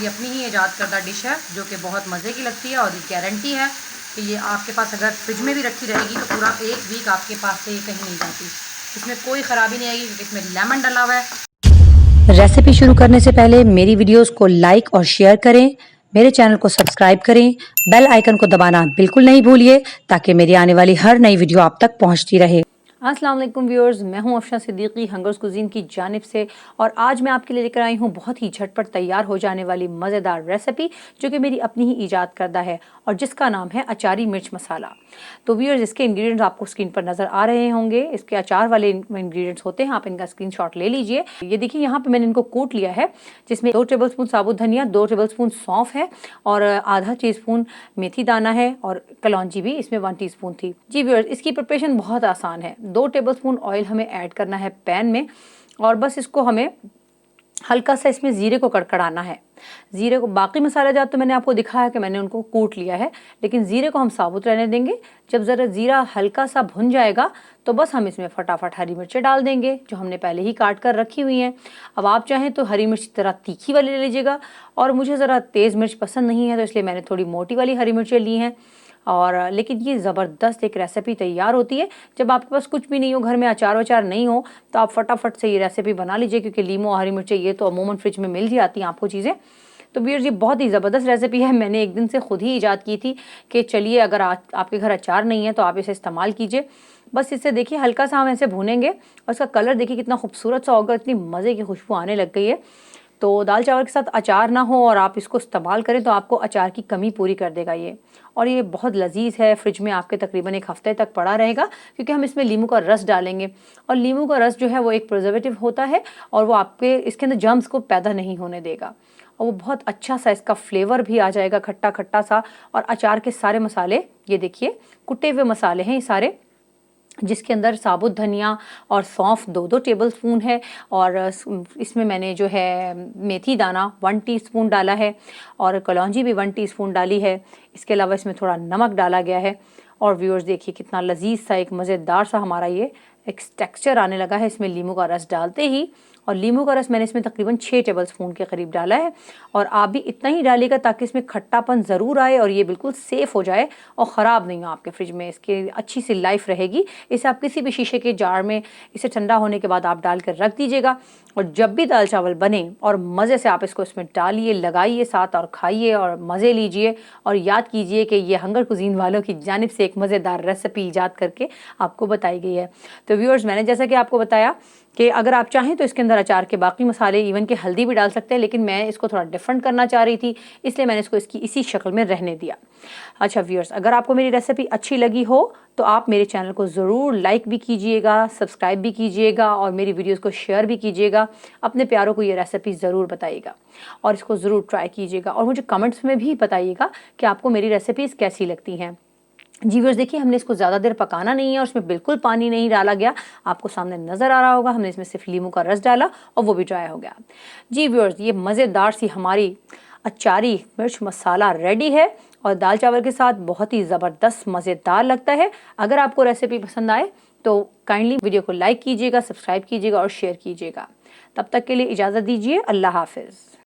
मेरी अपनी ही ईजाद करदा डिश है जो कि बहुत मज़े की लगती है और गारंटी है कि ये आपके पास अगर फ्रिज में भी रखी रहेगी तो पूरा 1 वीक आपके पास से कहीं नहीं जाती। इसमें कोई ख़राबी नहीं आएगी क्योंकि इसमें लेमन डला हुआ है। रेसिपी शुरू करने से पहले मेरी वीडियोस को लाइक और शेयर करें, मेरे चैनल को सब्सक्राइब करें, बेल आइकन को दबाना बिल्कुल नहीं भूलिए ताकि मेरी आने वाली हर नई वीडियो आप तक पहुंचती रहे। अस्सलाम वालेकुम व्यूअर्स, मैं हूं अफशा सिद्दीकी हंगर्स कुजीन की जानिब से और आज मैं आपके लिए लेकर आई हूं बहुत ही झटपट तैयार हो जाने वाली मज़ेदार रेसिपी जो कि मेरी अपनी ही ईजाद करदा है और जिसका नाम है अचारी मिर्च मसाला। तो व्यूअर्स, इसके इंग्रेडिएंट्स आपको स्क्रीन पर नज़र आ रहे होंगे। इसके अचार वाले इंग्रेडिएंट्स होते हैं, आप इनका स्क्रीनशॉट ले लीजिए। ये देखिए, यहाँ पर मैंने इनको कूट लिया है, जिसमें 2 टेबलस्पून साबुत धनिया, 2 टेबलस्पून सौंफ है और आधा टीस्पून मेथी दाना है और कलौंजी भी इसमें 1 टीस्पून थी। जी व्यूअर्स, इसकी प्रिपरेशन बहुत आसान है। 2 टेबलस्पून ऑयल हमें ऐड करना है पैन में और बस इसको हमें हल्का सा इसमें जीरे को कड़कड़ाना है। जीरे को, बाकी मसाला जात तो मैंने आपको दिखाया कि मैंने उनको कूट लिया है, लेकिन जीरे को हम साबुत रहने देंगे। जब ज़रा जीरा हल्का सा भुन जाएगा तो बस हम इसमें फटाफट हरी मिर्चें डाल देंगे जो हमने पहले ही काट कर रखी हुई हैं। अब आप चाहें तो हरी मिर्च ज़रा तीखी वाली ले लीजिएगा और मुझे ज़रा तेज़ मिर्च पसंद नहीं है तो इसलिए मैंने थोड़ी मोटी वाली हरी मिर्चें ली हैं। और लेकिन ये ज़बरदस्त एक रेसिपी तैयार होती है जब आपके पास कुछ भी नहीं हो, घर में अचार वचार नहीं हो, तो आप फटाफट से ये रेसिपी बना लीजिए, क्योंकि लीमो और हरी मिर्चें ये तो अमूमन फ्रिज में मिल जाती हैं आपको चीज़ें। तो व्यूअर्स, ये बहुत ही ज़बरदस्त रेसिपी है। मैंने एक दिन से खुद ही ईजाद की थी कि चलिए, अगर आपके घर अचार नहीं है तो आप इसे इस्तेमाल कीजिए। बस इससे देखिए हल्का सा हम ऐसे भूनेंगे और इसका कलर देखिए कितना खूबसूरत सा होगा, इतनी मज़े की खुशबू आने लग गई है। तो दाल चावल के साथ अचार ना हो और आप इसको इस्तेमाल करें तो आपको अचार की कमी पूरी कर देगा ये। और ये बहुत लजीज है, फ्रिज में आपके तकरीबन 1 हफ्ते तक पड़ा रहेगा, क्योंकि हम इसमें नींबू का रस डालेंगे और नींबू का रस जो है वो एक प्रिजर्वेटिव होता है और वो आपके इसके अंदर जर्म्स को पैदा नहीं होने देगा और वो बहुत अच्छा सा इसका फ्लेवर भी आ जाएगा, खट्टा खट्टा सा। और अचार के सारे मसाले, ये देखिए कुटे हुए मसाले हैं ये सारे, जिसके अंदर साबुत धनिया और सौंफ 2-2 टेबलस्पून है और इसमें मैंने जो है मेथी दाना 1 टीस्पून डाला है और कलौंजी भी 1 टीस्पून डाली है। इसके अलावा इसमें थोड़ा नमक डाला गया है। और व्यूअर्स देखिए कितना लजीज सा एक मज़ेदार सा हमारा ये एक टेक्सचर आने लगा है इसमें लीमू का रस डालते ही। और लीमू का रस मैंने इसमें तकरीबन 6 टेबलस्पून के करीब डाला है और आप भी इतना ही डालिएगा ताकि इसमें खट्टापन ज़रूर आए और ये बिल्कुल सेफ़ हो जाए और ख़राब नहीं हो आपके फ्रिज में, इसकी अच्छी सी लाइफ रहेगी। इसे आप किसी भी शीशे के जार में इसे ठंडा होने के बाद आप डाल कर रख दीजिएगा और जब भी दाल चावल बने और मज़े से आप इसको इसमें डालिए, लगाइए साथ और खाइए और मज़े लीजिए। और याद कीजिए कि ये हंगर कुजीन वालों की जानिब से एक मज़ेदार रेसिपी ईजाद करके आपको बताई गई है। तो व्यूअर्स, मैंने जैसा कि आपको बताया कि अगर आप चाहें तो इसके अंदर अचार के बाकी मसाले, इवन के हल्दी भी डाल सकते हैं, लेकिन मैं इसको थोड़ा डिफरेंट करना चाह रही थी, इसलिए मैंने इसको इसकी इसी शक्ल में रहने दिया। अच्छा व्यूअर्स, अगर आपको मेरी रेसिपी अच्छी लगी हो तो आप मेरे चैनल को ज़रूर लाइक भी कीजिएगा, सब्सक्राइब भी कीजिएगा और मेरी वीडियोस को शेयर भी कीजिएगा। अपने प्यारों को ये रेसिपी ज़रूर बताइएगा और इसको ज़रूर ट्राई कीजिएगा और मुझे कमेंट्स में भी बताइएगा कि आपको मेरी रेसिपीज़ कैसी लगती हैं। जी व्यूअर्स, देखिए हमने इसको ज़्यादा देर पकाना नहीं है और उसमें बिल्कुल पानी नहीं डाला गया, आपको सामने नज़र आ रहा होगा। हमने इसमें सिर्फ लीमू का रस डाला और वो भी ड्राई हो गया। जी व्यूअर्स, ये मज़ेदार सी हमारी अचारी मिर्च मसाला रेडी है और दाल चावल के साथ बहुत ही ज़बरदस्त मज़ेदार लगता है। अगर आपको रेसिपी पसंद आए तो काइंडली वीडियो को लाइक कीजिएगा, सब्सक्राइब कीजिएगा और शेयर कीजिएगा। तब तक के लिए इजाज़त दीजिए। अल्लाह हाफिज़।